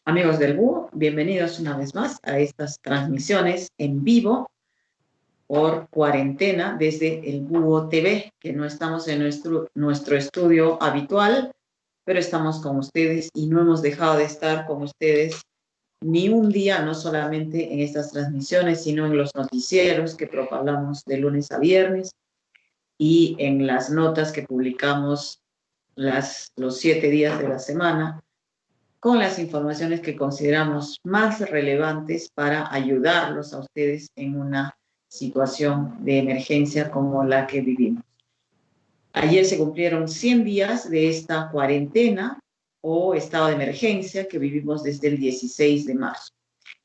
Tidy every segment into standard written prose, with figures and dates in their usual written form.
Amigos del Búho, bienvenidos una vez más a estas transmisiones en vivo por cuarentena desde el Búho TV, que no estamos en nuestro estudio habitual, pero estamos con ustedes y no hemos dejado de estar con ustedes ni un día, no solamente en estas transmisiones, sino en los noticieros que propagamos de lunes a viernes y en las notas que publicamos los 7 días de la semana, con las informaciones que consideramos más relevantes para ayudarlos a ustedes en una situación de emergencia como la que vivimos. Ayer se cumplieron 100 días de esta cuarentena o estado de emergencia que vivimos desde el 16 de marzo.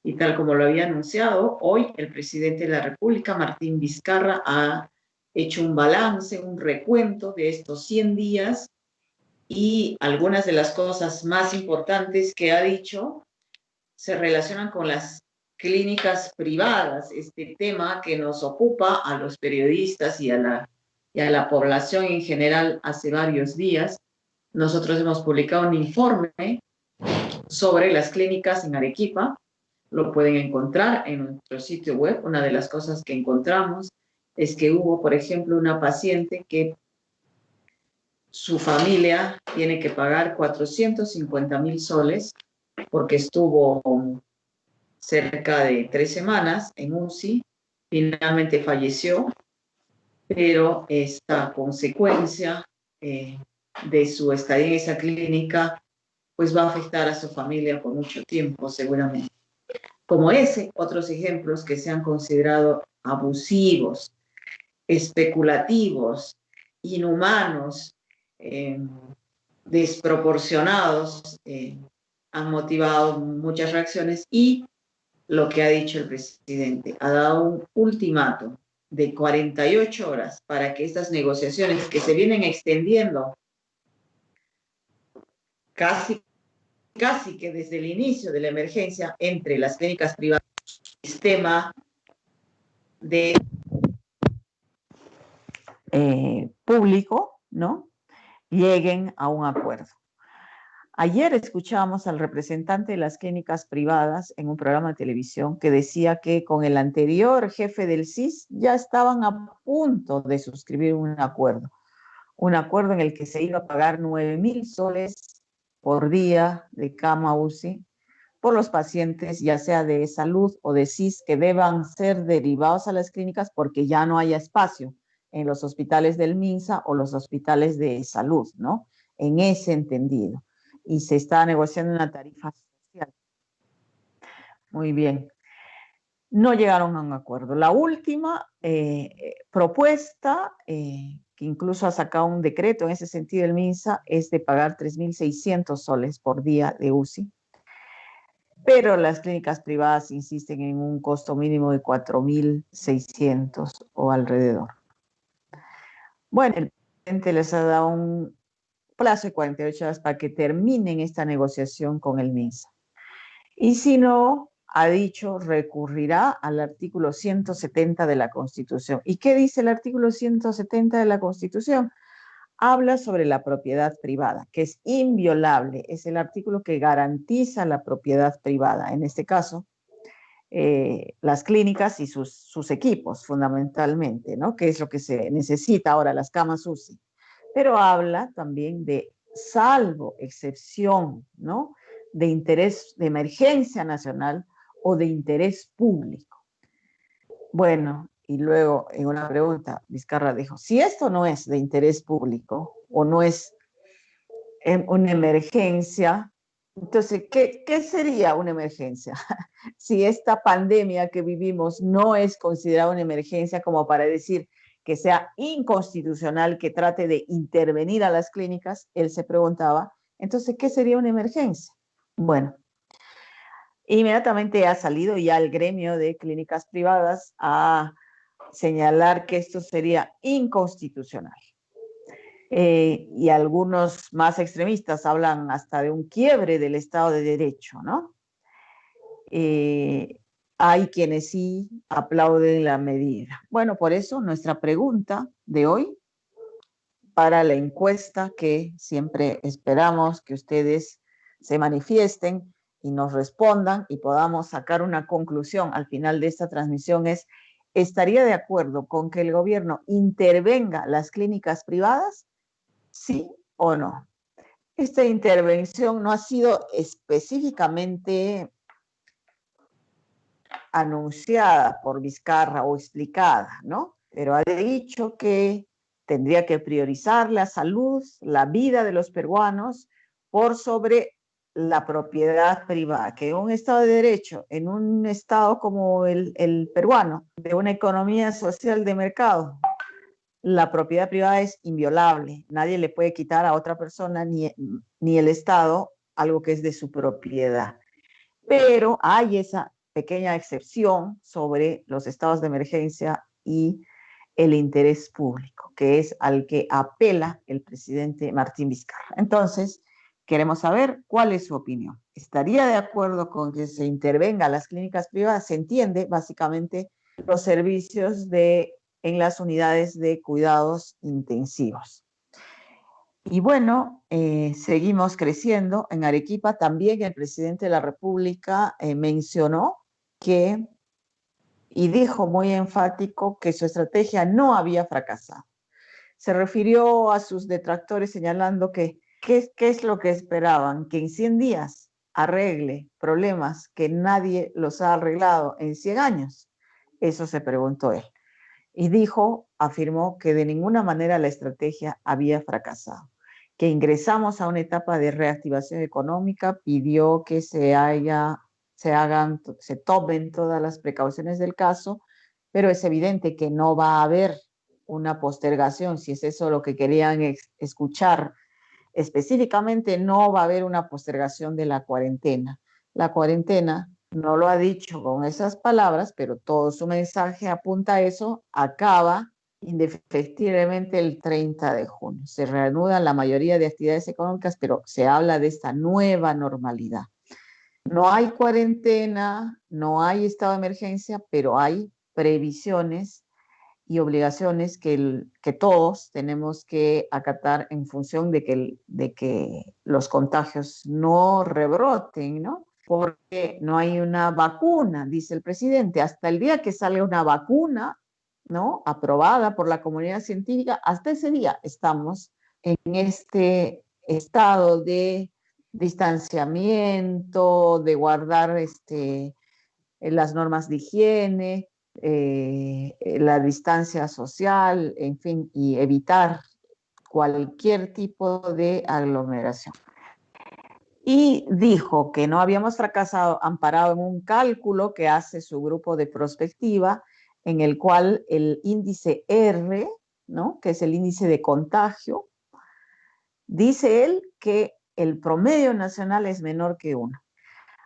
Y tal como lo había anunciado, hoy el presidente de la República, Martín Vizcarra, ha hecho un balance, un recuento de estos 100 días y algunas de las cosas más importantes que ha dicho se relacionan con las clínicas privadas, este tema que nos ocupa a los periodistas y a la población en general hace varios días. Nosotros hemos publicado un informe sobre las clínicas en Arequipa, lo pueden encontrar en nuestro sitio web. Una de las cosas que encontramos es que hubo, por ejemplo, una paciente que su familia tiene que pagar 450.000 soles porque estuvo cerca de 3 semanas en UCI, finalmente falleció, pero esta consecuencia de su estadía en esa clínica pues va a afectar a su familia por mucho tiempo seguramente. Como ese, otros ejemplos que se han considerado abusivos, especulativos, inhumanos, desproporcionados, han motivado muchas reacciones y lo que ha dicho el presidente, ha dado un ultimátum de 48 horas para que estas negociaciones que se vienen extendiendo casi que desde el inicio de la emergencia entre las clínicas privadas y el sistema de público, ¿no?, lleguen a un acuerdo. Ayer escuchamos al representante de las clínicas privadas en un programa de televisión que decía que con el anterior jefe del CIS ya estaban a punto de suscribir un acuerdo en el que se iba a pagar 9.000 soles por día de cama UCI por los pacientes, ya sea de salud o de CIS, que deban ser derivados a las clínicas porque ya no haya espacio en los hospitales del MINSA o los hospitales de salud, ¿no? En ese entendido. Y se está negociando una tarifa social. Muy bien. No llegaron a un acuerdo. La última propuesta, que incluso ha sacado un decreto en ese sentido el MINSA, es de pagar 3.600 soles por día de UCI. Pero las clínicas privadas insisten en un costo mínimo de 4.600 o alrededor. Bueno, el presidente les ha dado un plazo de 48 horas para que terminen esta negociación con el MINSA. Y si no, ha dicho, recurrirá al artículo 170 de la Constitución. ¿Y qué dice el artículo 170 de la Constitución? Habla sobre la propiedad privada, que es inviolable. Es el artículo que garantiza la propiedad privada. En este caso, las clínicas y sus equipos, fundamentalmente, ¿no?, que es lo que se necesita ahora, las camas UCI. Pero habla también de salvo excepción, ¿no?, de interés, de emergencia nacional o de interés público. Bueno, y luego en una pregunta, Vizcarra dijo, si esto no es de interés público o no es una emergencia, entonces, ¿qué sería una emergencia? Si esta pandemia que vivimos no es considerada una emergencia como para decir que sea inconstitucional que trate de intervenir a las clínicas, él se preguntaba, entonces, ¿qué sería una emergencia? Bueno, inmediatamente ha salido ya el gremio de clínicas privadas a señalar que esto sería inconstitucional. Y algunos más extremistas hablan hasta de un quiebre del Estado de Derecho, ¿no? Hay quienes sí aplauden la medida. Bueno, por eso nuestra pregunta de hoy para la encuesta que siempre esperamos que ustedes se manifiesten y nos respondan y podamos sacar una conclusión al final de esta transmisión es, ¿estaría de acuerdo con que el gobierno intervenga las clínicas privadas? ¿Sí o no? Esta intervención no ha sido específicamente anunciada por Vizcarra o explicada, ¿no? Pero ha dicho que tendría que priorizar la salud, la vida de los peruanos por sobre la propiedad privada, que un Estado de Derecho, en un Estado como el peruano, de una economía social de mercado, la propiedad privada es inviolable. Nadie le puede quitar a otra persona, ni el Estado, algo que es de su propiedad. Pero hay esa pequeña excepción sobre los estados de emergencia y el interés público, que es al que apela el presidente Martín Vizcarra. Entonces, queremos saber cuál es su opinión. ¿Estaría de acuerdo con que se intervenga a las clínicas privadas? Se entiende básicamente los servicios en las unidades de cuidados intensivos. Y bueno, seguimos creciendo. En Arequipa también el presidente de la República mencionó que, y dijo muy enfático que su estrategia no había fracasado. Se refirió a sus detractores señalando que, ¿qué es lo que esperaban? Que en 100 días arregle problemas que nadie los ha arreglado en 100 años. Eso se preguntó él. Y afirmó que de ninguna manera la estrategia había fracasado, que ingresamos a una etapa de reactivación económica, pidió que se tomen todas las precauciones del caso, pero es evidente que no va a haber una postergación, si es eso lo que querían escuchar. Específicamente, no va a haber una postergación de la cuarentena. La cuarentena no lo ha dicho con esas palabras, pero todo su mensaje apunta a eso, acaba indefectiblemente el 30 de junio. Se reanudan la mayoría de actividades económicas, pero se habla de esta nueva normalidad. No hay cuarentena, no hay estado de emergencia, pero hay previsiones y obligaciones que todos tenemos que acatar en función de que los contagios no rebroten, ¿no? Porque no hay una vacuna, dice el presidente. Hasta el día que salga una vacuna, ¿no? Aprobada por la comunidad científica, hasta ese día estamos en este estado de distanciamiento, de guardar las normas de higiene, la distancia social, en fin, y evitar cualquier tipo de aglomeración. Y dijo que no habíamos fracasado amparado en un cálculo que hace su grupo de prospectiva, en el cual el índice R, ¿no? Que es el índice de contagio, dice él que el promedio nacional es menor que 1.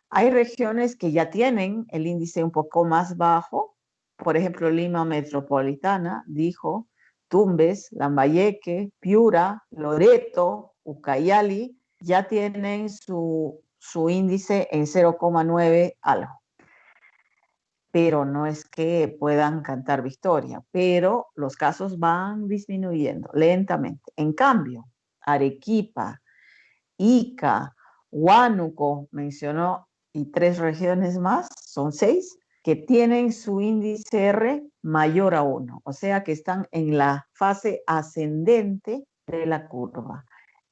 Hay regiones que ya tienen el índice un poco más bajo, por ejemplo, Lima Metropolitana, dijo, Tumbes, Lambayeque, Piura, Loreto, Ucayali, ya tienen su índice en 0,9 algo. Pero no es que puedan cantar victoria, pero los casos van disminuyendo lentamente. En cambio, Arequipa, Ica, Huánuco, mencionó, y 3 regiones más, son 6, que tienen su índice R mayor a 1, o sea que están en la fase ascendente de la curva.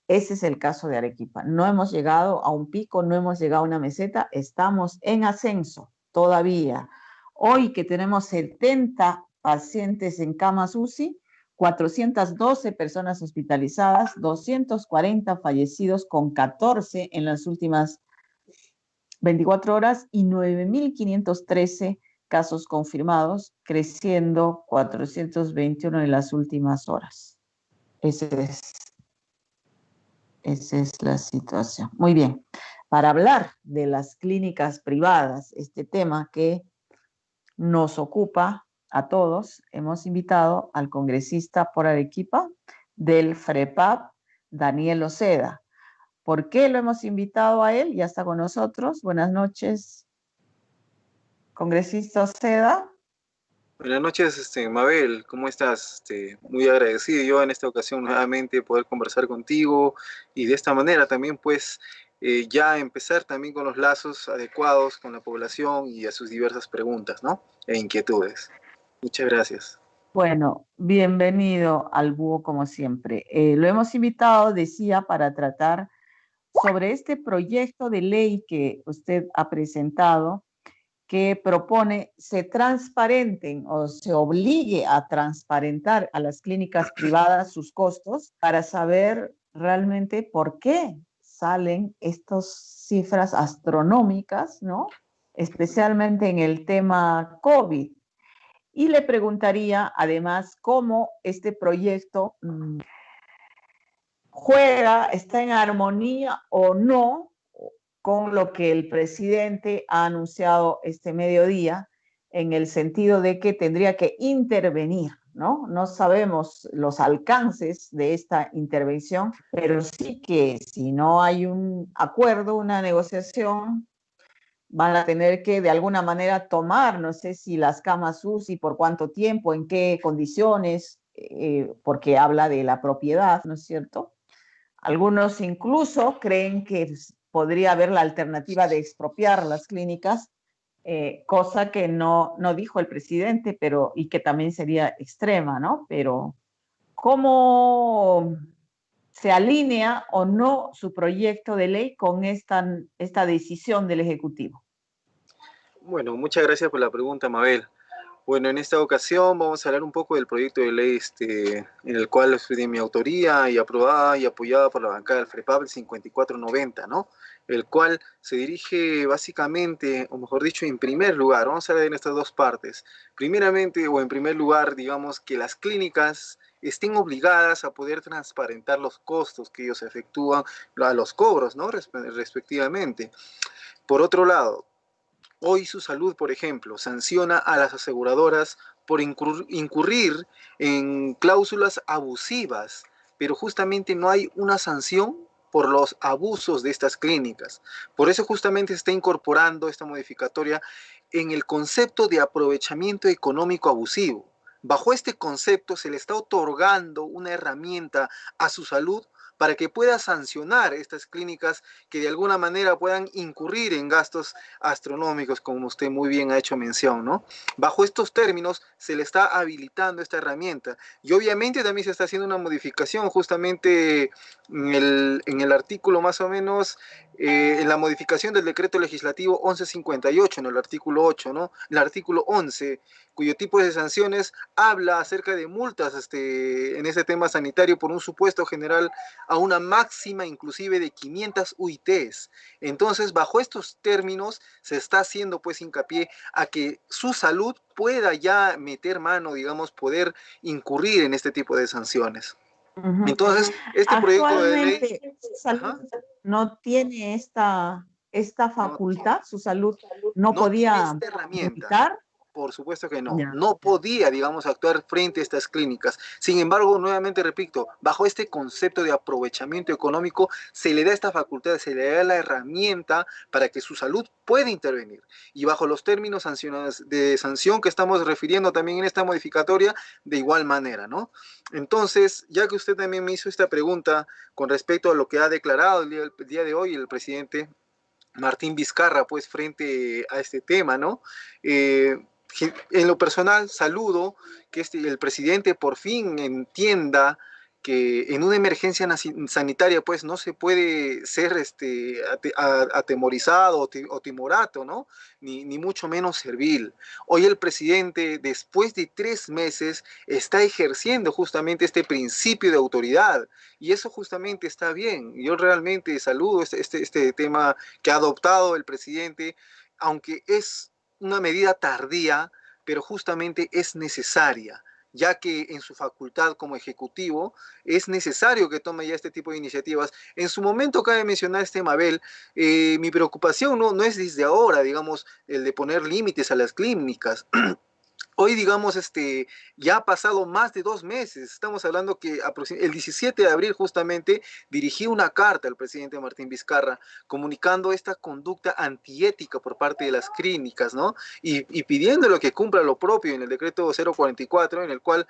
Ese es el caso de Arequipa. No hemos llegado a un pico, no hemos llegado a una meseta, estamos en ascenso todavía. Hoy que tenemos 70 pacientes en camas UCI, 412 personas hospitalizadas, 240 fallecidos con 14 en las últimas 24 horas y 9.513 casos confirmados, creciendo 421 en las últimas horas. Esa es la situación. Muy bien. Para hablar de las clínicas privadas, este tema que nos ocupa a todos, hemos invitado al congresista por Arequipa del FREPAP, Daniel Ojeda. ¿Por qué lo hemos invitado a él? Ya está con nosotros. Buenas noches, congresista Ojeda. Buenas noches, Mabel, ¿cómo estás? Muy agradecido yo en esta ocasión nuevamente poder conversar contigo y de esta manera también pues ya empezar también con los lazos adecuados con la población y a sus diversas preguntas, ¿no? E inquietudes. Muchas gracias. Bueno, bienvenido al Búho como siempre. Lo hemos invitado, decía, para tratar sobre este proyecto de ley que usted ha presentado, que propone se transparenten o se obligue a transparentar a las clínicas privadas sus costos para saber realmente por qué salen estas cifras astronómicas, ¿no? Especialmente en el tema COVID. Y le preguntaría además cómo este proyecto juega, está en armonía o no con lo que el presidente ha anunciado este mediodía, en el sentido de que tendría que intervenir, ¿no? No sabemos los alcances de esta intervención, pero sí que si no hay un acuerdo, una negociación, van a tener que de alguna manera tomar, no sé si las camas UCI, por cuánto tiempo, en qué condiciones, porque habla de la propiedad, ¿no es cierto? Algunos incluso creen que podría haber la alternativa de expropiar las clínicas, cosa que no dijo el presidente, pero y que también sería extrema, ¿no? Pero ¿cómo se alinea o no su proyecto de ley con esta decisión del Ejecutivo? Bueno, muchas gracias por la pregunta, Mabel. Bueno, en esta ocasión vamos a hablar un poco del proyecto de ley en el cual estoy de mi autoría y aprobada y apoyada por la bancada del FREPAP, el 5490, ¿no? El cual se dirige básicamente, o mejor dicho, en primer lugar, vamos a ver en estas dos partes. Primeramente, o en primer lugar, digamos que las clínicas estén obligadas a poder transparentar los costos que ellos efectúan, a los cobros, ¿no? Respectivamente. Por otro lado, Hoy Su Salud, por ejemplo, sanciona a las aseguradoras por incurrir en cláusulas abusivas, pero justamente no hay una sanción por los abusos de estas clínicas. Por eso justamente se está incorporando esta modificatoria en el concepto de aprovechamiento económico abusivo. Bajo este concepto se le está otorgando una herramienta a Su Salud para que pueda sancionar estas clínicas que de alguna manera puedan incurrir en gastos astronómicos, como usted muy bien ha hecho mención, ¿no? Bajo estos términos se le está habilitando esta herramienta y obviamente también se está haciendo una modificación justamente en el artículo más o menos, en la modificación del decreto legislativo 1158, en el artículo 8, ¿no? El artículo 11, cuyo tipo de sanciones habla acerca de multas en este tema sanitario por un supuesto general a una máxima inclusive de 500 UITs. Entonces, bajo estos términos, se está haciendo pues hincapié a que Su Salud pueda ya meter mano, digamos, poder incurrir en este tipo de sanciones. Ujú. Entonces, este proyecto de ley, Actualmente, ajá, salud no tiene esta no, facultad, su salud no no tiene podía esta herramienta. limitar. Por supuesto que no. Ya. No podía, digamos, actuar frente a estas clínicas. Sin embargo, nuevamente repito, bajo este concepto de aprovechamiento económico, se le da esta facultad, se le da la herramienta para que Su Salud pueda intervenir. Y bajo los términos de sanción que estamos refiriendo también en esta modificatoria, de igual manera, ¿no? Entonces, ya que usted también me hizo esta pregunta con respecto a lo que ha declarado el día de hoy el presidente Martín Vizcarra, pues, frente a este tema, ¿no? Eh, en lo personal, saludo que el presidente por fin entienda que en una emergencia sanitaria, pues, no se puede ser atemorizado o timorato, ¿no? Ni mucho menos servil. Hoy el presidente, después de 3 meses, está ejerciendo justamente este principio de autoridad y eso justamente está bien. Yo realmente saludo este tema que ha adoptado el presidente, aunque es una medida tardía, pero justamente es necesaria, ya que en su facultad como ejecutivo es necesario que tome ya este tipo de iniciativas. En su momento cabe mencionar Mabel, mi preocupación no es desde ahora, digamos, el de poner límites a las clínicas. Hoy, digamos, ya ha pasado más de 2 meses. Estamos hablando que el 17 de abril justamente dirigí una carta al presidente Martín Vizcarra comunicando esta conducta antiética por parte de las clínicas, ¿no? Y pidiéndole que cumpla lo propio en el decreto 044, en el cual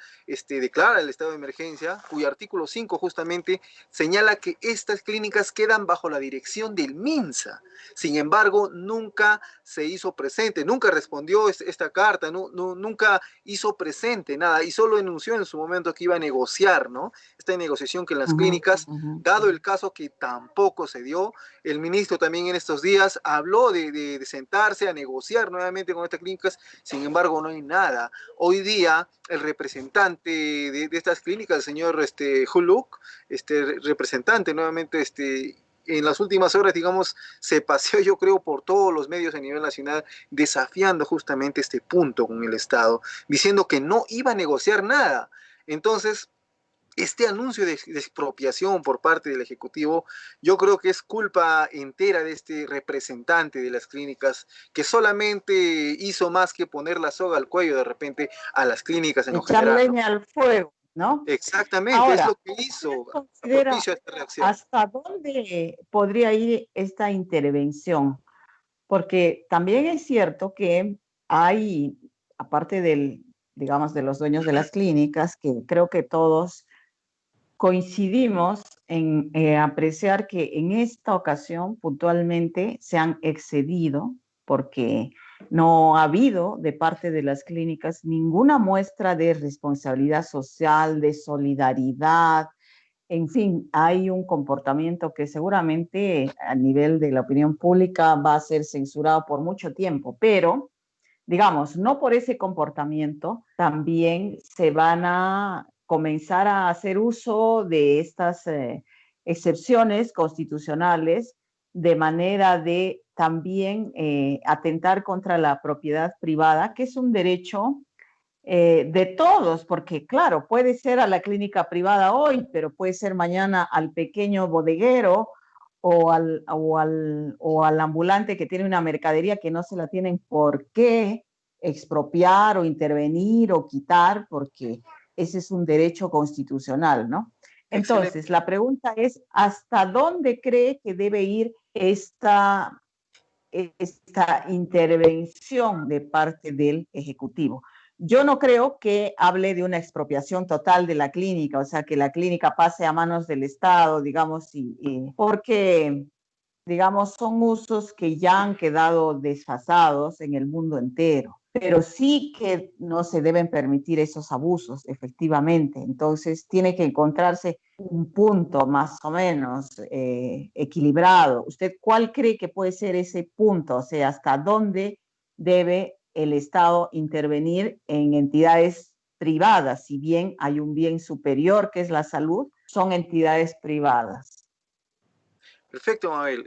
declara el estado de emergencia, cuyo artículo 5 justamente señala que estas clínicas quedan bajo la dirección del MINSA. Sin embargo, nunca se hizo presente, nunca respondió esta carta, nunca hizo presente nada y solo anunció en su momento que iba a negociar, ¿no? Esta negociación que en las Ujú, clínicas, ujú. dado el caso que tampoco se dio, el ministro también en estos días habló de sentarse a negociar nuevamente con estas clínicas, sin embargo no hay nada. Hoy día el representante de estas clínicas, el señor Huluk, representante nuevamente en las últimas horas, digamos, se paseó, yo creo, por todos los medios a nivel nacional, desafiando justamente este punto con el Estado, diciendo que no iba a negociar nada. Entonces, este anuncio de expropiación por parte del Ejecutivo, yo creo que es culpa entera de este representante de las clínicas, que solamente hizo más que poner la soga al cuello de repente a las clínicas en lo Echar general, ¿no? leña al fuego, ¿no? Exactamente, es lo Ahora, que ¿usted hizo a considera propicio de esta reacción. hasta dónde podría ir esta intervención? Porque también es cierto que hay, aparte del, digamos, de los dueños de las clínicas, que creo que todos coincidimos en apreciar que en esta ocasión puntualmente se han excedido porque no ha habido de parte de las clínicas ninguna muestra de responsabilidad social, de solidaridad. En fin, hay un comportamiento que seguramente a nivel de la opinión pública va a ser censurado por mucho tiempo, pero digamos, no por ese comportamiento, también se van a comenzar a hacer uso de estas excepciones constitucionales de manera de también atentar contra la propiedad privada, que es un derecho de todos, porque claro, puede ser a la clínica privada hoy, pero puede ser mañana al pequeño bodeguero o al ambulante que tiene una mercadería que no se la tienen por qué expropiar o intervenir o quitar, porque ese es un derecho constitucional, ¿no? Excelente. Entonces, la pregunta es, ¿hasta dónde cree que debe ir esta intervención de parte del Ejecutivo? Yo no creo que hable de una expropiación total de la clínica, o sea, que la clínica pase a manos del Estado, digamos, porque, digamos, son usos que ya han quedado desfasados en el mundo entero. Pero sí que no se deben permitir esos abusos, efectivamente. Entonces, tiene que encontrarse un punto más o menos equilibrado. ¿Usted cuál cree que puede ser ese punto? O sea, ¿hasta dónde debe el Estado intervenir en entidades privadas? Si bien hay un bien superior que es la salud, son entidades privadas. Perfecto, Mabel.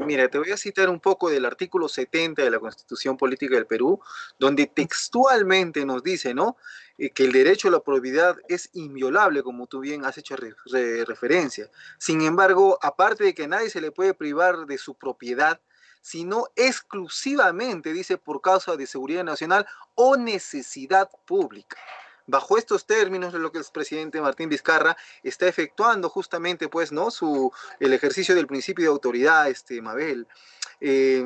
Mira, te voy a citar un poco del artículo 70 de la Constitución Política del Perú, donde textualmente nos dice, ¿no? Que el derecho a la probidad es inviolable, como tú bien has hecho referencia. Sin embargo, aparte de que nadie se le puede privar de su propiedad, sino exclusivamente, dice, por causa de seguridad nacional o necesidad pública. Bajo estos términos, lo que el presidente Martín Vizcarra está efectuando justamente, pues, ¿no? El ejercicio del principio de autoridad, Mabel. Eh,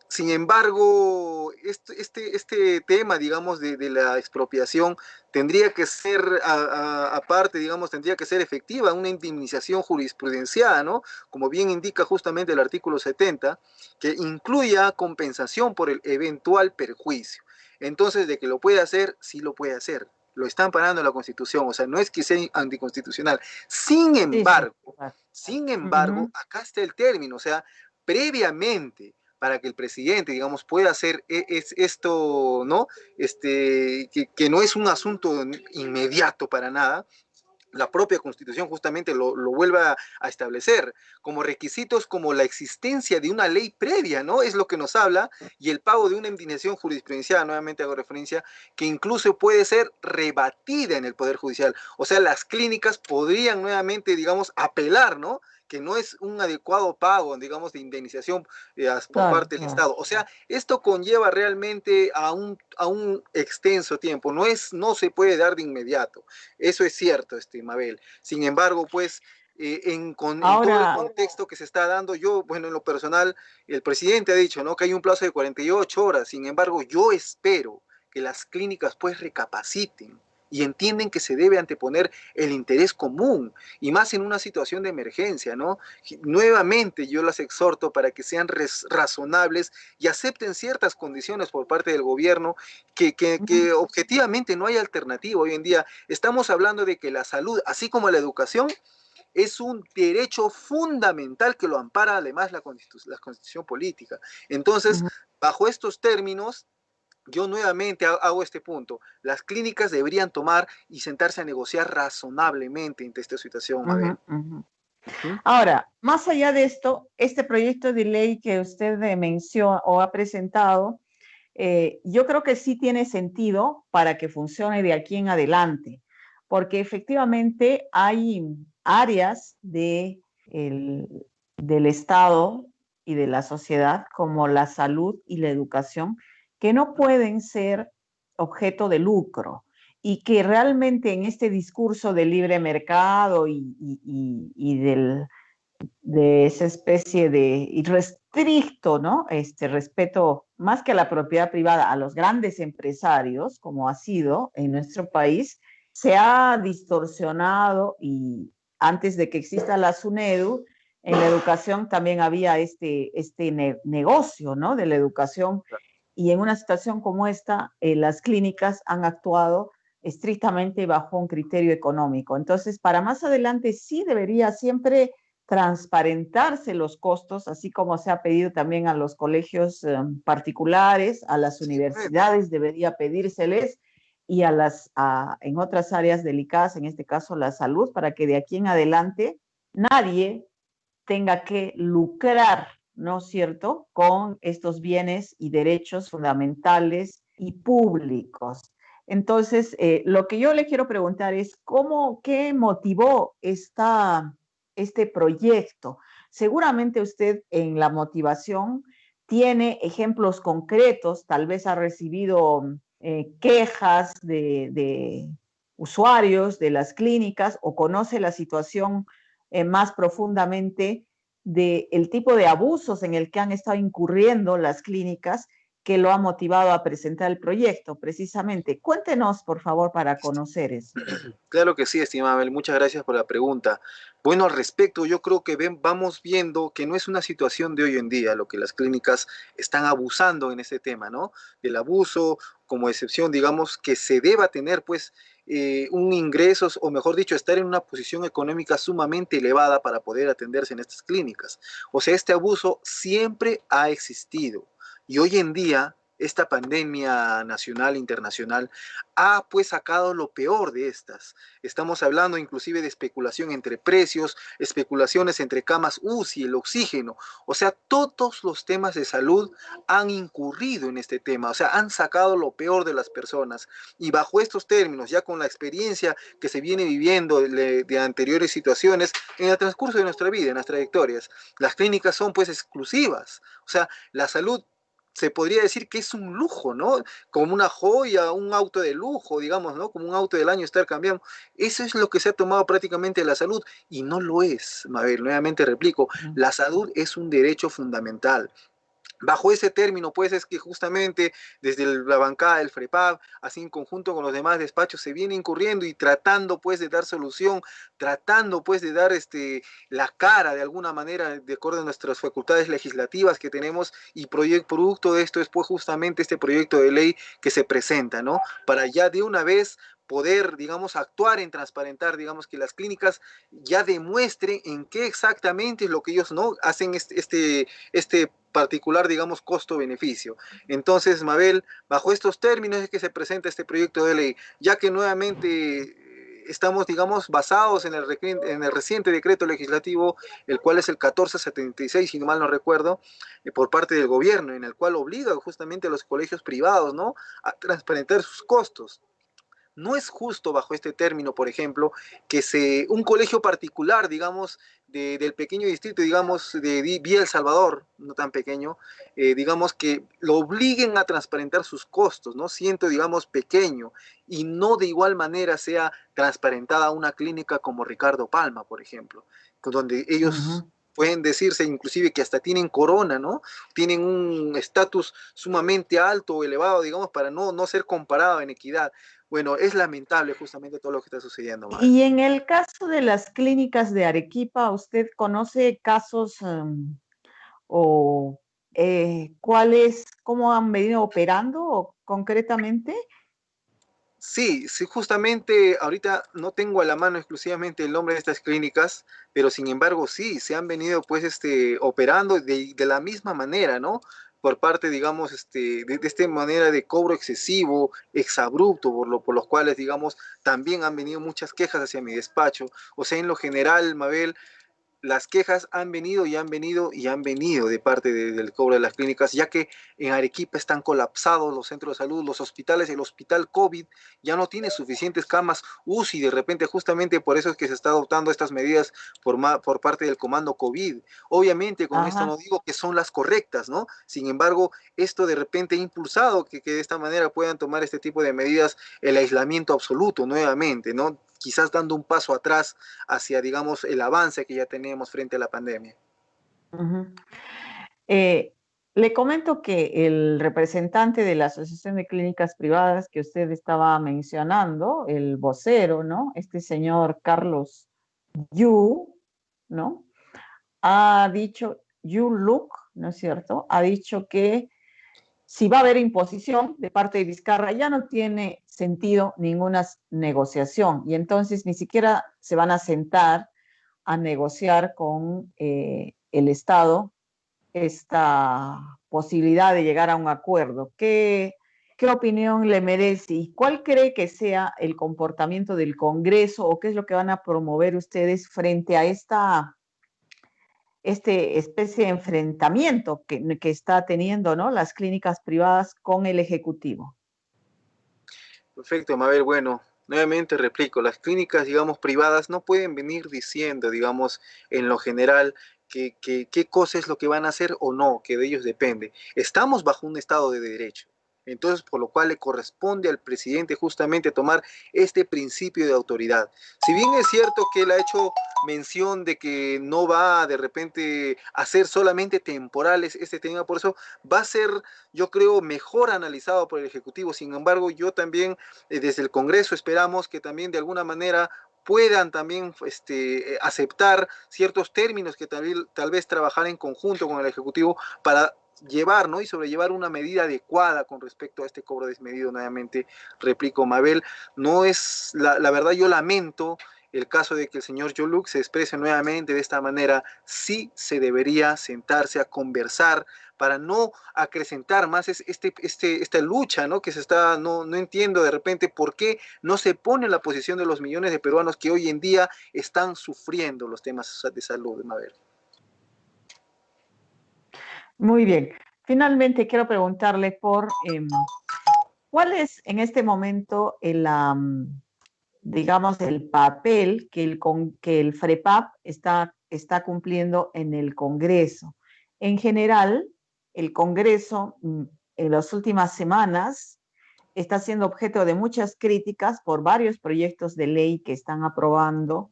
Sin embargo, este tema, digamos, de la expropiación tendría que ser, aparte, digamos, tendría que ser efectiva, una indemnización jurisprudencial, ¿no? Como bien indica justamente el artículo 70, que incluya compensación por el eventual perjuicio. Entonces, de que lo puede hacer, sí lo puede hacer. Lo está amparando la Constitución, o sea, no es que sea anticonstitucional. Sin Sí, sí. embargo, Exacto. sin Uh -huh. embargo, acá está el término, o sea, previamente para que el presidente, digamos, pueda hacer esto, ¿no? Que no es un asunto inmediato para nada, la propia Constitución justamente lo vuelve a establecer como requisitos como la existencia de una ley previa, ¿no? Es lo que nos habla, y el pago de una indemnización jurisprudencial, nuevamente hago referencia, que incluso puede ser rebatida en el Poder Judicial. O sea, las clínicas podrían nuevamente, digamos, apelar, ¿no? que no es un adecuado pago, digamos, de indemnización por Claro, parte del claro. Estado. O sea, esto conlleva realmente a un extenso tiempo, no se puede dar de inmediato. Eso es cierto, Mabel. Sin embargo, pues, en todo el Ahora, contexto que se está dando, yo, bueno, en lo personal, el presidente ha dicho, ¿no?, que hay un plazo de 48 horas. Sin embargo, yo espero que las clínicas pues recapaciten y entienden que se debe anteponer el interés común, y más en una situación de emergencia, ¿no? Nuevamente yo las exhorto para que sean razonables y acepten ciertas condiciones por parte del gobierno, que objetivamente no hay alternativa hoy en día. Estamos hablando de que la salud, así como la educación, es un derecho fundamental que lo ampara además la Constitución política. Entonces, ujú, bajo estos términos, yo nuevamente hago este punto. Las clínicas deberían tomar y sentarse a negociar razonablemente ante esta situación, Mabel. ujú, ujú. Ujú. Ahora, más allá de esto, este proyecto de ley que usted menciona o ha presentado, yo creo que sí tiene sentido para que funcione de aquí en adelante, porque efectivamente hay áreas del Estado y de la sociedad, como la salud y la educación, que no pueden ser objeto de lucro y que realmente en este discurso del libre mercado de esa especie de irrestricto, ¿no? Respeto más que a la propiedad privada, a los grandes empresarios, como ha sido en nuestro país, se ha distorsionado y antes de que exista la SUNEDU, en la educación también había negocio, ¿no? De la educación y en una situación como esta, las clínicas han actuado estrictamente bajo un criterio económico. Entonces, para más adelante sí debería siempre transparentarse los costos, así como se ha pedido también a los colegios particulares, a las Sí, universidades debería pedírseles y en otras áreas delicadas, en este caso la salud, para que de aquí en adelante nadie tenga que lucrar, ¿no es cierto?, con estos bienes y derechos fundamentales y públicos. Entonces, lo que yo le quiero preguntar es, ¿qué motivó este proyecto? Seguramente usted en la motivación tiene ejemplos concretos, tal vez ha recibido quejas de usuarios de las clínicas o conoce la situación más profundamente del tipo de abusos en el que han estado incurriendo las clínicas que lo ha motivado a presentar el proyecto, precisamente. Cuéntenos, por favor, para conocer eso. claro que sí, estimada Abel, muchas gracias por la pregunta. Bueno, al respecto, yo creo que vamos viendo que no es una situación de hoy en día lo que las clínicas están abusando en ese tema, ¿no? El abuso como excepción, digamos, que se deba tener, pues, un ingreso, o mejor dicho, estar en una posición económica sumamente elevada para poder atenderse en estas clínicas. O sea, este abuso siempre ha existido. Y hoy en día, esta pandemia nacional e internacional ha pues sacado lo peor de estas. Estamos hablando inclusive de especulación entre precios, especulaciones entre camas UCI, el oxígeno. O sea, todos los temas de salud han incurrido en este tema, o sea, han sacado lo peor de las personas. Y bajo estos términos, ya con la experiencia que se viene viviendo de anteriores situaciones, en el transcurso de nuestra vida, en las trayectorias, las clínicas son pues exclusivas. O sea, la salud se podría decir que es un lujo, ¿no? Como una joya, un auto de lujo, digamos, ¿no? Como un auto del año estar cambiando. Eso es lo que se ha tomado prácticamente de la salud y no lo es, Mabel. Nuevamente replico, la salud es un derecho fundamental. Bajo ese término, pues es que justamente desde la bancada del FREPAP, así en conjunto con los demás despachos, se viene incurriendo y tratando pues de dar solución, tratando pues de dar la cara de alguna manera, de acuerdo a nuestras facultades legislativas que tenemos, y producto de esto es pues justamente este proyecto de ley que se presenta, ¿no? Para ya de una vez poder, digamos, actuar en transparentar, digamos, que las clínicas ya demuestren en qué exactamente es lo que ellos no hacen este particular, digamos, costo-beneficio. Entonces, Mabel, bajo estos términos es que se presenta este proyecto de ley, ya que nuevamente estamos, digamos, basados en el reciente decreto legislativo, el cual es el 1476, si no mal no recuerdo, por parte del gobierno, en el cual obliga justamente a los colegios privados, ¿no?, a transparentar sus costos. No es justo bajo este término, por ejemplo, que un colegio particular, digamos, del pequeño distrito, digamos, de Villa El Salvador, no tan pequeño, digamos que lo obliguen a transparentar sus costos, ¿no? Siento, digamos, pequeño, y no de igual manera sea transparentada una clínica como Ricardo Palma, por ejemplo, donde ellos Ujú. pueden decirse inclusive que hasta tienen corona, ¿no? Tienen un estatus sumamente alto o elevado, digamos, para no ser comparado en equidad. Bueno, es lamentable justamente todo lo que está sucediendo, Mabel. Y en el caso de las clínicas de Arequipa, ¿usted conoce casos o cuáles, cómo han venido operando concretamente? Sí, sí, justamente ahorita no tengo a la mano exclusivamente el nombre de estas clínicas, pero sin embargo sí, se han venido pues operando de la misma manera, ¿no? Por parte, digamos, de esta manera de cobro excesivo, exabrupto, por los cuales, digamos, también han venido muchas quejas hacia mi despacho. O sea, en lo general, Mabel, las quejas han venido y han venido y han venido de parte del cobro de las clínicas, ya que en Arequipa están colapsados los centros de salud, los hospitales, el hospital COVID ya no tiene suficientes camas UCI, de repente justamente por eso es que se está adoptando estas medidas por parte del comando COVID. Obviamente con esto Ajá. no digo que son las correctas, ¿no? Sin embargo, esto de repente ha impulsado que de esta manera puedan tomar este tipo de medidas, el aislamiento absoluto nuevamente, ¿no? Quizás dando un paso atrás hacia, digamos, el avance que ya teníamos frente a la pandemia. Ujú. Eh, Le comento que el representante de la Asociación de Clínicas Privadas que usted estaba mencionando, el vocero, ¿no? Este señor Carlos Yu, ¿no? Ha dicho, Yu Luk, ¿no es cierto? Ha dicho que si va a haber imposición de parte de Vizcarra, ya no tiene sentido ninguna negociación y entonces ni siquiera se van a sentar a negociar con el Estado esta posibilidad de llegar a un acuerdo. ¿Qué opinión le merece y cuál cree que sea el comportamiento del Congreso o qué es lo que van a promover ustedes frente a este especie de enfrentamiento que está teniendo, ¿no?, las clínicas privadas con el Ejecutivo? Perfecto, Mabel. Bueno, nuevamente replico, las clínicas, digamos, privadas no pueden venir diciendo, digamos, en lo general, qué cosa es lo que van a hacer o no, que de ellos depende. Estamos bajo un Estado de Derecho. Entonces, por lo cual le corresponde al presidente justamente tomar este principio de autoridad. Si bien es cierto que él ha hecho mención de que no va de repente a ser solamente temporales este tema, por eso va a ser, yo creo, mejor analizado por el Ejecutivo. Sin embargo, yo también desde el Congreso esperamos que también de alguna manera puedan también aceptar ciertos términos que tal vez trabajar en conjunto con el Ejecutivo para llevar, ¿no?, y sobrellevar una medida adecuada con respecto a este cobro desmedido. Nuevamente replico, Mabel, no es, la verdad yo lamento el caso de que el señor Yoluk se exprese nuevamente de esta manera. Sí se debería sentarse a conversar para no acrecentar más esta lucha, ¿no?, que se está, no entiendo de repente por qué no se pone en la posición de los millones de peruanos que hoy en día están sufriendo los temas de salud, Mabel. Muy bien. Finalmente, quiero preguntarle cuál es en este momento digamos, el papel que el FREPAP está cumpliendo en el Congreso. En general, el Congreso en las últimas semanas está siendo objeto de muchas críticas por varios proyectos de ley que están aprobando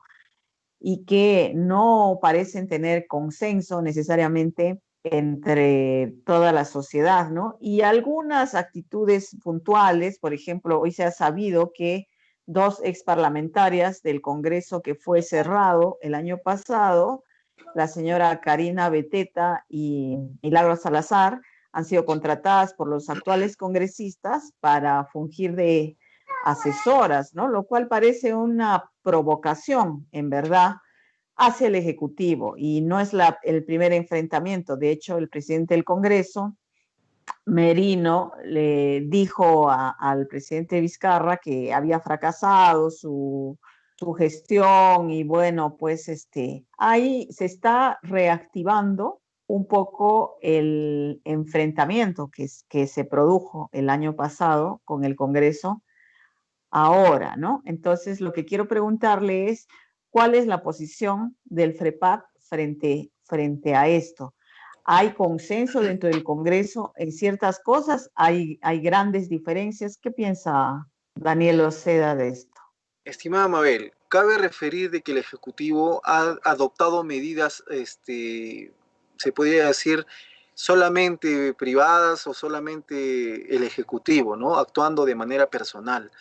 y que no parecen tener consenso necesariamente entre toda la sociedad, ¿no? Y algunas actitudes puntuales, por ejemplo, hoy se ha sabido que dos exparlamentarias del Congreso que fue cerrado el año pasado, la señora Karina Beteta y Milagros Salazar, han sido contratadas por los actuales congresistas para fungir de asesoras, ¿no? Lo cual parece una provocación, en verdad, hacia el Ejecutivo y no es el primer enfrentamiento. De hecho, el presidente del Congreso, Merino, le dijo al presidente Vizcarra que había fracasado su gestión y bueno, pues ahí se está reactivando un poco el enfrentamiento que se produjo el año pasado con el Congreso ahora, ¿no? Entonces, lo que quiero preguntarle es, ¿cuál es la posición del FREPAP frente a esto? ¿Hay consenso dentro del Congreso en ciertas cosas? ¿Hay grandes diferencias? ¿Qué piensa Daniel Oceda de esto? Estimada Mabel, cabe referir de que el Ejecutivo ha adoptado medidas, se podría decir, solamente privadas o solamente el Ejecutivo, ¿no? Actuando de manera personal.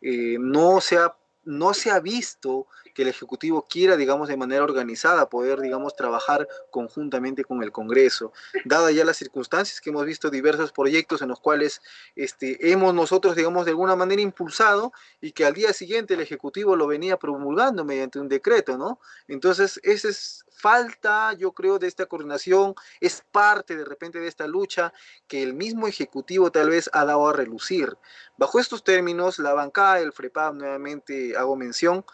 No se ha visto que el Ejecutivo quiera, digamos, de manera organizada poder, digamos, trabajar conjuntamente con el Congreso, dadas ya las circunstancias que hemos visto diversos proyectos en los cuales hemos nosotros, digamos, de alguna manera impulsado y que al día siguiente el Ejecutivo lo venía promulgando mediante un decreto, ¿no? Entonces, esa es falta, yo creo, de esta coordinación, es parte de repente de esta lucha que el mismo Ejecutivo tal vez ha dado a relucir. Bajo estos términos, la bancada del FREPAP, nuevamente hago mención,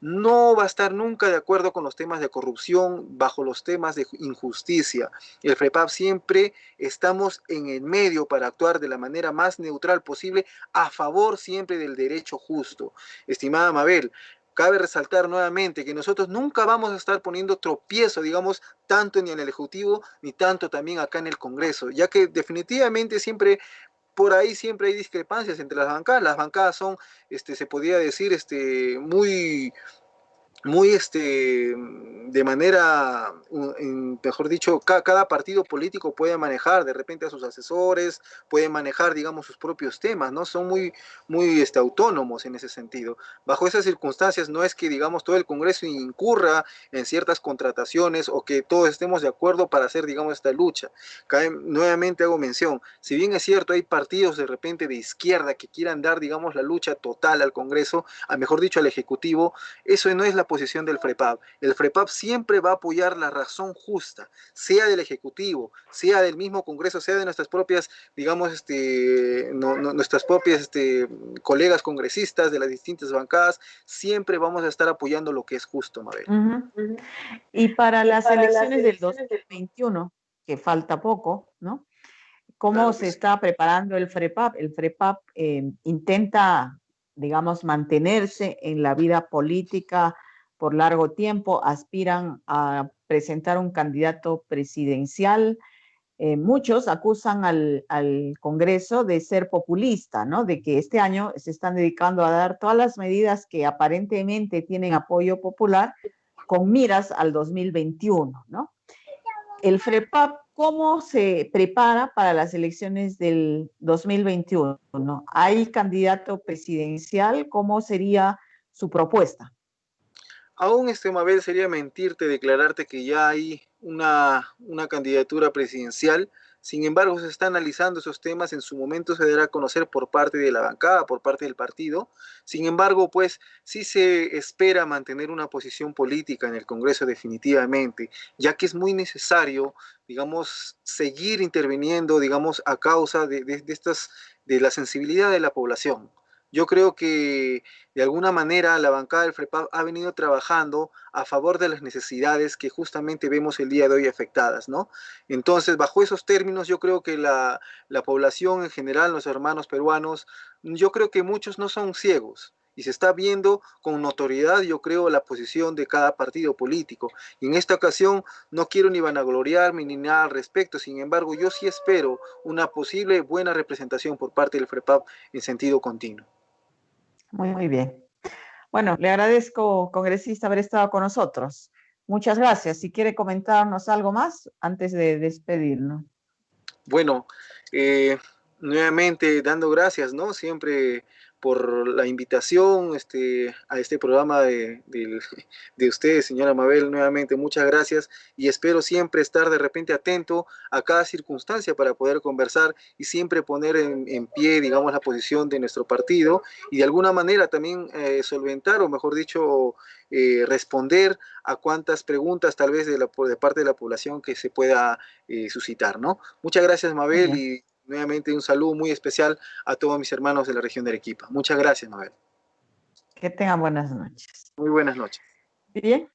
no va a estar nunca de acuerdo con los temas de corrupción, bajo los temas de injusticia. El FREPAP siempre estamos en el medio para actuar de la manera más neutral posible, a favor siempre del derecho justo. Estimada Mabel, cabe resaltar nuevamente que nosotros nunca vamos a estar poniendo tropiezo, digamos, tanto ni en el Ejecutivo ni tanto también acá en el Congreso, ya que definitivamente siempre por ahí siempre hay discrepancias entre las bancadas. Las bancadas son, se podría decir, muy de manera, mejor dicho, cada partido político puede manejar de repente a sus asesores, puede manejar, digamos, sus propios temas, ¿no? Son muy autónomos en ese sentido. Bajo esas circunstancias no es que, digamos, todo el Congreso incurra en ciertas contrataciones o que todos estemos de acuerdo para hacer, digamos, esta lucha. Nuevamente hago mención, si bien es cierto, hay partidos de repente de izquierda que quieran dar, digamos, la lucha total al Congreso, a mejor dicho, al Ejecutivo, eso no es la posición del FREPAP. El FREPAP siempre va a apoyar la razón justa, sea del Ejecutivo, sea del mismo Congreso, sea de nuestras propias, digamos, nuestras propias colegas congresistas de las distintas bancadas, siempre vamos a estar apoyando lo que es justo, Mabel. Y para las elecciones del 2021, que falta poco, ¿no? ¿Cómo Claro se que sí. está preparando el FREPAP? El FREPAP intenta, digamos, mantenerse en la vida política por largo tiempo, aspiran a presentar un candidato presidencial. Muchos acusan al Congreso de ser populista, ¿no? De que este año se están dedicando a dar todas las medidas que aparentemente tienen apoyo popular con miras al 2021, ¿no? El FREPAP, ¿cómo se prepara para las elecciones del 2021? ¿Hay candidato presidencial? ¿Cómo sería su propuesta? Aún, Mabel, sería mentirte declararte que ya hay una candidatura presidencial. Sin embargo, se está analizando esos temas. En su momento se dará a conocer por parte de la bancada, por parte del partido. Sin embargo, pues sí se espera mantener una posición política en el Congreso definitivamente, ya que es muy necesario, digamos, seguir interviniendo, digamos, a causa de la sensibilidad de la población. Yo creo que de alguna manera la bancada del FREPAP ha venido trabajando a favor de las necesidades que justamente vemos el día de hoy afectadas, ¿no? Entonces, bajo esos términos, yo creo que la población en general, los hermanos peruanos, yo creo que muchos no son ciegos. Y se está viendo con notoriedad, yo creo, la posición de cada partido político. Y en esta ocasión no quiero ni vanagloriarme ni nada al respecto. Sin embargo, yo sí espero una posible buena representación por parte del FREPAP en sentido continuo. Muy bien. Bueno, le agradezco, congresista, haber estado con nosotros. Muchas gracias. Si quiere comentarnos algo más antes de despedirnos. Bueno, nuevamente dando gracias, ¿no? Siempre por la invitación a este programa de ustedes, señora Mabel. Nuevamente, muchas gracias y espero siempre estar de repente atento a cada circunstancia para poder conversar y siempre poner en pie, digamos, la posición de nuestro partido y de alguna manera también solventar, o mejor dicho, responder a cuantas preguntas tal vez de parte de la población que se pueda suscitar, ¿no? Muchas gracias, Mabel, y nuevamente un saludo muy especial a todos mis hermanos de la región de Arequipa. Muchas gracias, Mabel. Que tengan buenas noches. Muy buenas noches. Bien,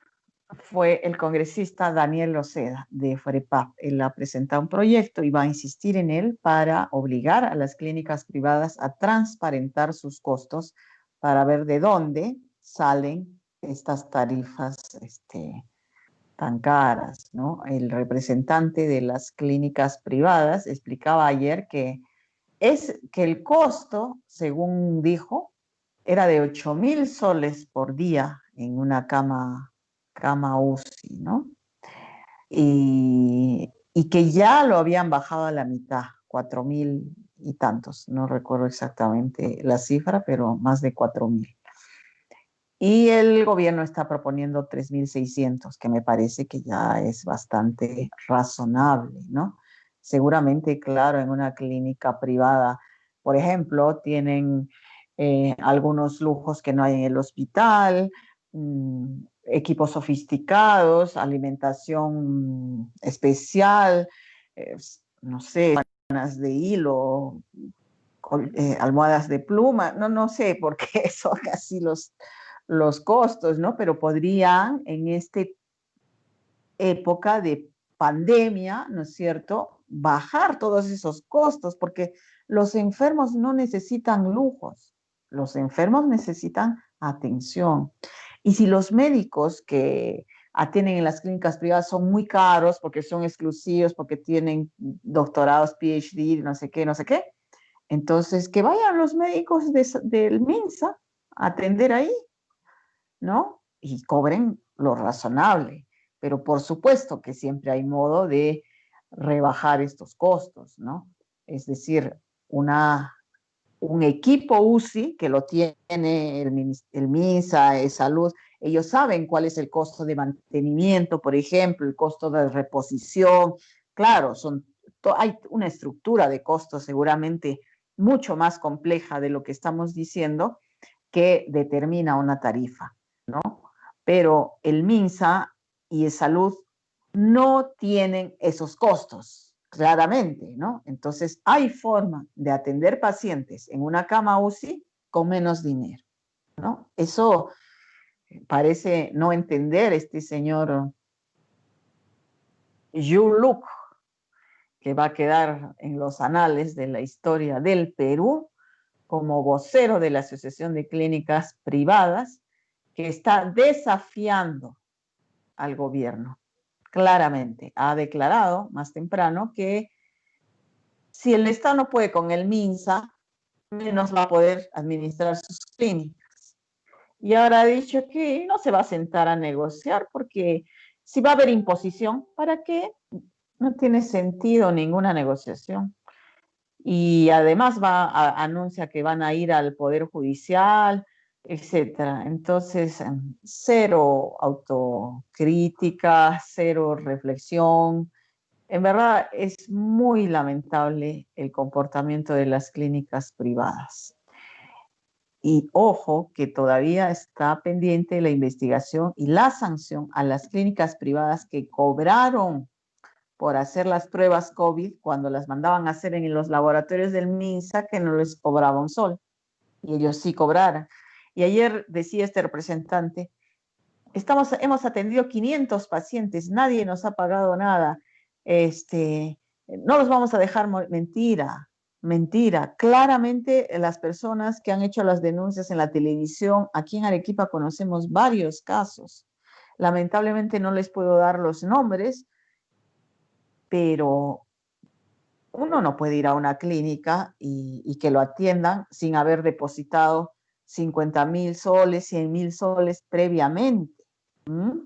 fue el congresista Daniel Oceda de FREPAP. Él ha presentado un proyecto y va a insistir en él para obligar a las clínicas privadas a transparentar sus costos para ver de dónde salen estas tarifas tan caras, ¿no? El representante de las clínicas privadas explicaba ayer que el costo, según dijo, era de 8.000 soles por día en una cama UCI, ¿no? Y que ya lo habían bajado a la mitad, 4.000 y tantos, no recuerdo exactamente la cifra, pero más de 4.000. Y el gobierno está proponiendo 3.600, que me parece que ya es bastante razonable, ¿no? Seguramente, claro, en una clínica privada, por ejemplo, tienen algunos lujos que no hay en el hospital, equipos sofisticados, alimentación especial, no sé, sábanas de hilo, almohadas de pluma, no sé por qué son así los costos, ¿no? Pero podrían en esta época de pandemia, ¿no es cierto?, bajar todos esos costos, porque los enfermos no necesitan lujos, los enfermos necesitan atención. Y si los médicos que atienden en las clínicas privadas son muy caros, porque son exclusivos, porque tienen doctorados, PhD, no sé qué, entonces que vayan los médicos del MINSA a atender ahí, ¿no? Y cobren lo razonable. Pero por supuesto que siempre hay modo de rebajar estos costos, ¿no? Es decir, un equipo UCI que lo tiene el MINSA de salud, ellos saben cuál es el costo de mantenimiento, por ejemplo, el costo de reposición. Claro, hay una estructura de costos seguramente mucho más compleja de lo que estamos diciendo que determina una tarifa, ¿no? Pero el MINSA y el Salud no tienen esos costos, claramente, ¿no? Entonces, hay forma de atender pacientes en una cama UCI con menos dinero, ¿no? Eso parece no entender este señor Yu Luk, que va a quedar en los anales de la historia del Perú como vocero de la Asociación de Clínicas Privadas, que está desafiando al gobierno. Claramente ha declarado más temprano que si el Estado no puede con el MINSA, menos va a poder administrar sus clínicas. Y ahora ha dicho que no se va a sentar a negociar porque si va a haber imposición, ¿para qué? No tiene sentido ninguna negociación. Y además anuncia que van a ir al Poder Judicial, etcétera. Entonces, cero autocrítica, cero reflexión. En verdad es muy lamentable el comportamiento de las clínicas privadas. Y ojo que todavía está pendiente la investigación y la sanción a las clínicas privadas que cobraron por hacer las pruebas COVID cuando las mandaban a hacer en los laboratorios del MINSA, que no les cobraba un sol y ellos sí cobraran. Y ayer decía este representante, hemos atendido 500 pacientes, nadie nos ha pagado nada, no los vamos a dejar mentira, mentira. Claramente las personas que han hecho las denuncias en la televisión, aquí en Arequipa conocemos varios casos. Lamentablemente no les puedo dar los nombres, pero uno no puede ir a una clínica y que lo atiendan sin haber depositado 50.000 soles, 100.000 soles previamente. ¿Mm?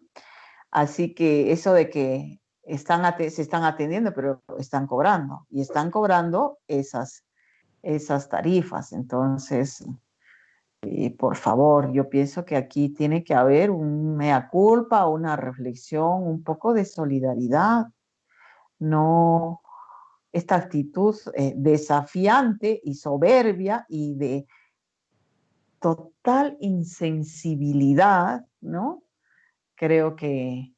Así que eso de que se están atendiendo, pero están cobrando, y están cobrando esas tarifas. Entonces, por favor, yo pienso que aquí tiene que haber un mea culpa, una reflexión, un poco de solidaridad. No, esta actitud desafiante y soberbia y de total insensibilidad, ¿no? Creo que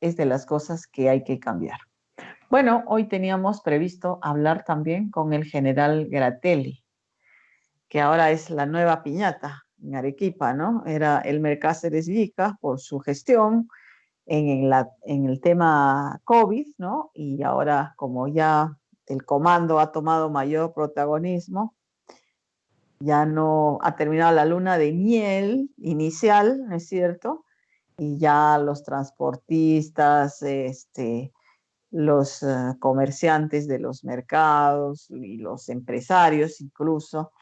es de las cosas que hay que cambiar. Bueno, hoy teníamos previsto hablar también con el general Gratelli, que ahora es la nueva piñata en Arequipa, ¿no? Era Elmer Cáceres Llica por su gestión en el tema COVID, ¿no? Y ahora, como ya el comando ha tomado mayor protagonismo, ya no ha terminado la luna de miel inicial, ¿no es cierto? Y ya los transportistas, los comerciantes de los mercados y los empresarios incluso,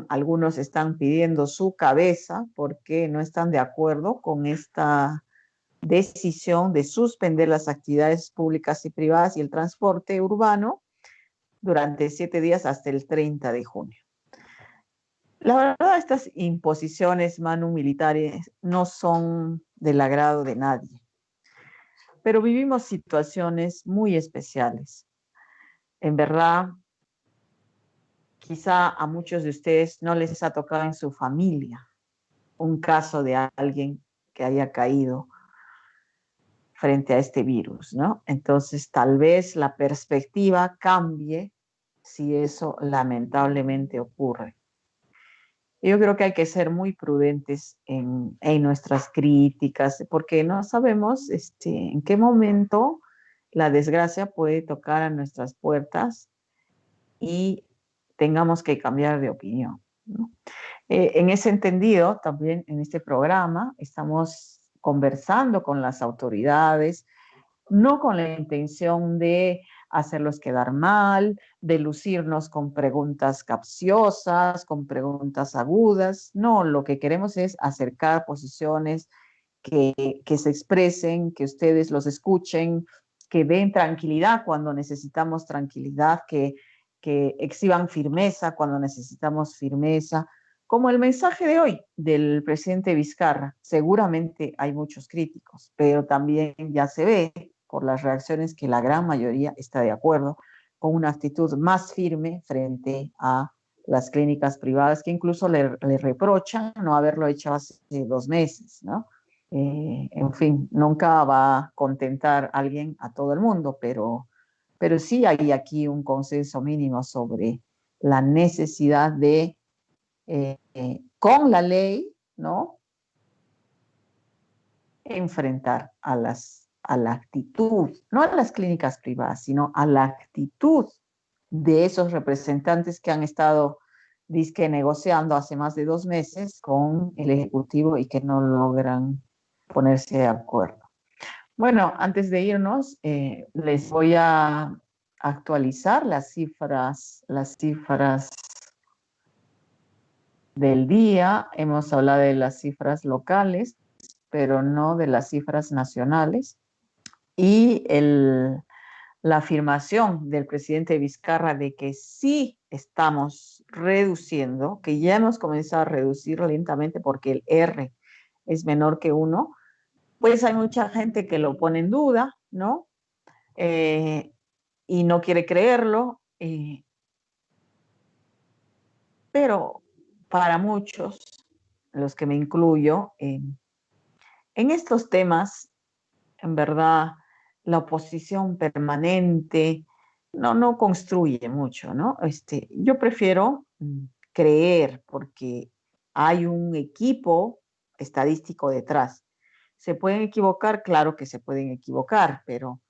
algunos están pidiendo su cabeza porque no están de acuerdo con esta decisión de suspender las actividades públicas y privadas y el transporte urbano durante 7 días hasta el 30 de junio. La verdad, estas imposiciones, Manu, militares no son del agrado de nadie, pero vivimos situaciones muy especiales. En verdad, quizá a muchos de ustedes no les ha tocado en su familia un caso de alguien que haya caído frente a este virus, ¿no? Entonces, tal vez la perspectiva cambie si eso lamentablemente ocurre. Yo creo que hay que ser muy prudentes en nuestras críticas, porque no sabemos en qué momento la desgracia puede tocar a nuestras puertas y tengamos que cambiar de opinión, ¿no? En ese entendido, también en este programa estamos conversando con las autoridades, no con la intención de hacerlos quedar mal, de lucirnos con preguntas capciosas, con preguntas agudas. No, lo que queremos es acercar posiciones que se expresen, que ustedes los escuchen, que den tranquilidad cuando necesitamos tranquilidad, que exhiban firmeza cuando necesitamos firmeza, como el mensaje de hoy del presidente Vizcarra. Seguramente hay muchos críticos, pero también ya se ve por las reacciones que la gran mayoría está de acuerdo con una actitud más firme frente a las clínicas privadas, que incluso le reprochan no haberlo hecho hace 2 meses, ¿no? En fin, nunca va a contentar a alguien a todo el mundo, pero sí hay aquí un consenso mínimo sobre la necesidad de, con la ley, ¿no?, enfrentar a la actitud, no a las clínicas privadas, sino a la actitud de esos representantes que han estado dizque negociando hace más de 2 meses con el Ejecutivo y que no logran ponerse de acuerdo. Bueno, antes de irnos, les voy a actualizar las cifras del día. Hemos hablado de las cifras locales, pero no de las cifras nacionales. Y la afirmación del presidente Vizcarra de que sí estamos reduciendo, que ya hemos comenzado a reducir lentamente porque el R es menor que 1, pues hay mucha gente que lo pone en duda, ¿no? Y no quiere creerlo, pero para muchos, los que me incluyo, en estos temas, en verdad, la oposición permanente no construye mucho, ¿no? Yo prefiero creer porque hay un equipo estadístico detrás. ¿Se pueden equivocar? Claro que se pueden equivocar, pero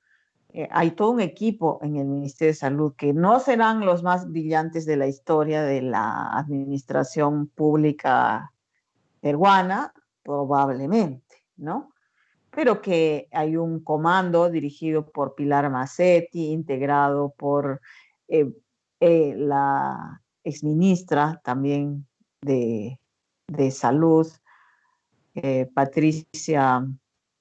hay todo un equipo en el Ministerio de Salud que no serán los más brillantes de la historia de la administración pública peruana, probablemente, ¿no? Pero que hay un comando dirigido por Pilar Macetti, integrado por eh, la exministra también de Salud, Patricia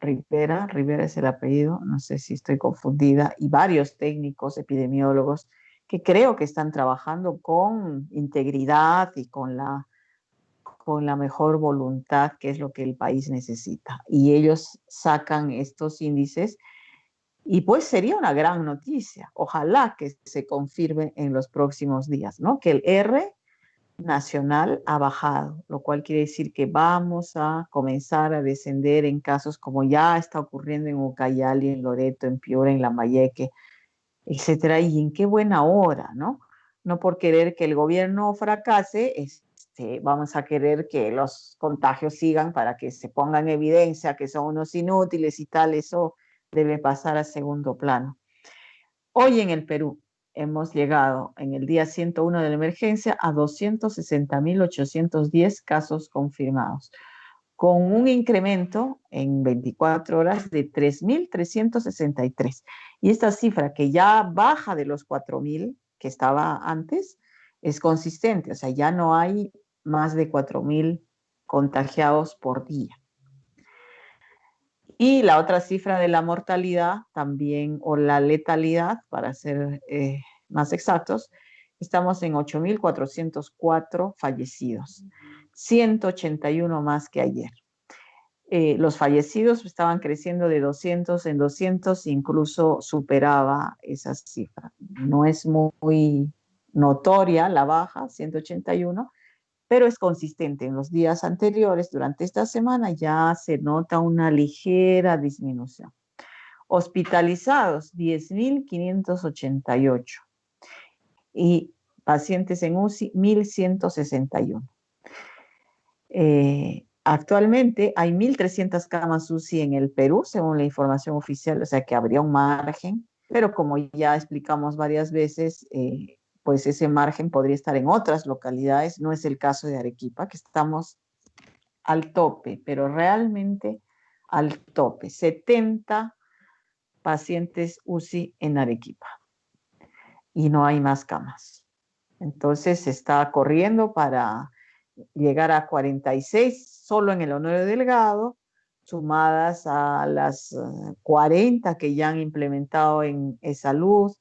Rivera es el apellido, no sé si estoy confundida, y varios técnicos epidemiólogos que creo que están trabajando con integridad y con la mejor voluntad, que es lo que el país necesita. Y ellos sacan estos índices y pues sería una gran noticia. Ojalá que se confirme en los próximos días, ¿no? Que el R nacional ha bajado, lo cual quiere decir que vamos a comenzar a descender en casos como ya está ocurriendo en Ucayali, en Loreto, en Piura, en Lambayeque, etcétera. Y en qué buena hora, ¿no? No por querer que el gobierno fracase, vamos a querer que los contagios sigan para que se ponga en evidencia que son unos inútiles y tal. Eso debe pasar a segundo plano. Hoy en el Perú hemos llegado en el día 101 de la emergencia a 260.810 casos confirmados, con un incremento en 24 horas de 3.363. Y esta cifra, que ya baja de los 4.000 que estaba antes, es consistente, o sea, ya no hay más de 4.000 contagiados por día. Y la otra cifra de la mortalidad también, o la letalidad, para ser más exactos, estamos en 8.404 fallecidos, 181 más que ayer. Los fallecidos estaban creciendo de 200 en 200, incluso superaba esa cifra. No es muy notoria la baja, 181, pero es consistente. En los días anteriores, durante esta semana, ya se nota una ligera disminución. Hospitalizados, 10.588. Y pacientes en UCI, 1.161. Actualmente hay 1.300 camas UCI en el Perú, según la información oficial, o sea que habría un margen, pero como ya explicamos varias veces, pues ese margen podría estar en otras localidades. No es el caso de Arequipa, que estamos al tope, pero realmente al tope. 70 pacientes UCI en Arequipa y no hay más camas. Entonces se está corriendo para llegar a 46 solo en el Honorio Delgado, sumadas a las 40 que ya han implementado en E-Salud,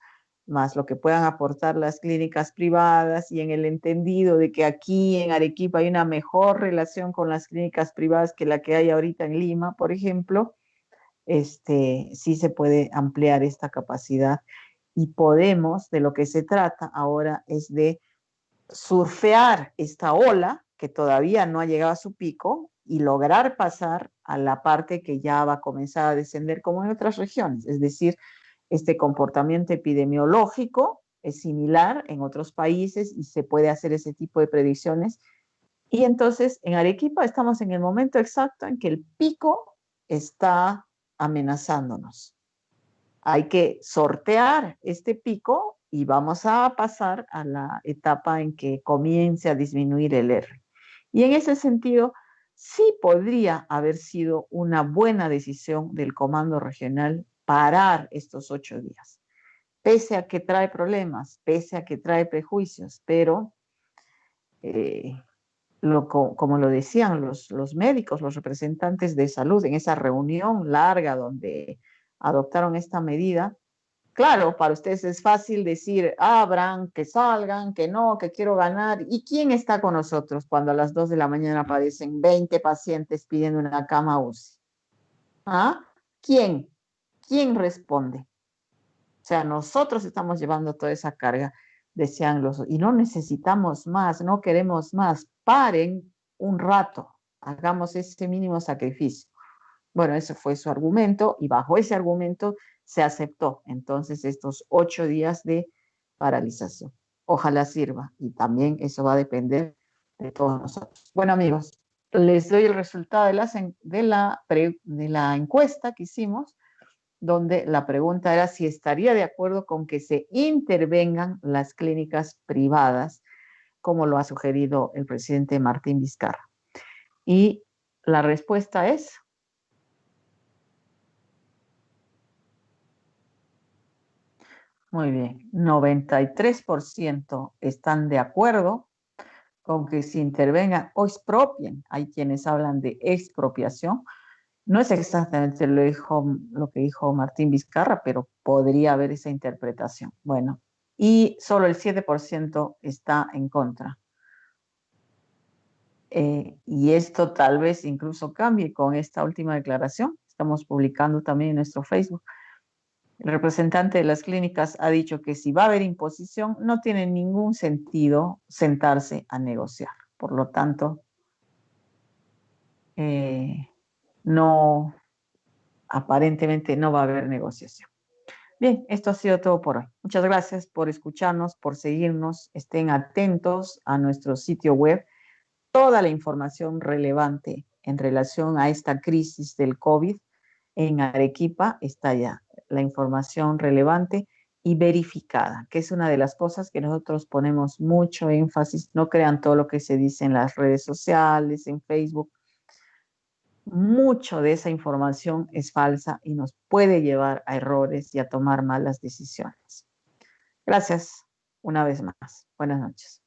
más lo que puedan aportar las clínicas privadas, y en el entendido de que aquí en Arequipa hay una mejor relación con las clínicas privadas que la que hay ahorita en Lima, por ejemplo, sí se puede ampliar esta capacidad, y podemos, de lo que se trata ahora es de surfear esta ola que todavía no ha llegado a su pico y lograr pasar a la parte que ya va a comenzar a descender como en otras regiones. Es decir, este comportamiento epidemiológico es similar en otros países y se puede hacer ese tipo de predicciones. Y entonces en Arequipa estamos en el momento exacto en que el pico está amenazándonos. Hay que sortear este pico y vamos a pasar a la etapa en que comience a disminuir el R. Y en ese sentido, sí podría haber sido una buena decisión del Comando Regional parar estos 8 días, pese a que trae problemas, pese a que trae prejuicios, pero como lo decían los médicos, los representantes de salud en esa reunión larga donde adoptaron esta medida. Claro, para ustedes es fácil decir, abran, que salgan, que no, que quiero ganar. ¿Y quién está con nosotros cuando a las 2 de la mañana aparecen 20 pacientes pidiendo una cama UCI? ¿Ah? ¿Quién? ¿Quién responde? O sea, nosotros estamos llevando toda esa carga, decían y no necesitamos más, no queremos más. Paren un rato, hagamos ese mínimo sacrificio. Bueno, ese fue su argumento, y bajo ese argumento se aceptó entonces estos 8 días de paralización. Ojalá sirva, y también eso va a depender de todos nosotros. Bueno, amigos, les doy el resultado de la encuesta que hicimos, donde la pregunta era si estaría de acuerdo con que se intervengan las clínicas privadas, como lo ha sugerido el presidente Martín Vizcarra. Y la respuesta es... Muy bien, 93% están de acuerdo con que se intervengan o expropien. Hay quienes hablan de expropiación. No es exactamente lo que dijo Martín Vizcarra, pero podría haber esa interpretación. Bueno, y solo el 7% está en contra. Y esto tal vez incluso cambie con esta última declaración. Estamos publicando también en nuestro Facebook. El representante de las clínicas ha dicho que si va a haber imposición, no tiene ningún sentido sentarse a negociar. Por lo tanto, aparentemente no va a haber negociación. Bien, esto ha sido todo por hoy. Muchas gracias por escucharnos, por seguirnos. Estén atentos a nuestro sitio web. Toda la información relevante en relación a esta crisis del COVID en Arequipa está ya. La información relevante y verificada, que es una de las cosas que nosotros ponemos mucho énfasis. No crean todo lo que se dice en las redes sociales, en Facebook. Mucho de esa información es falsa y nos puede llevar a errores y a tomar malas decisiones. Gracias una vez más. Buenas noches.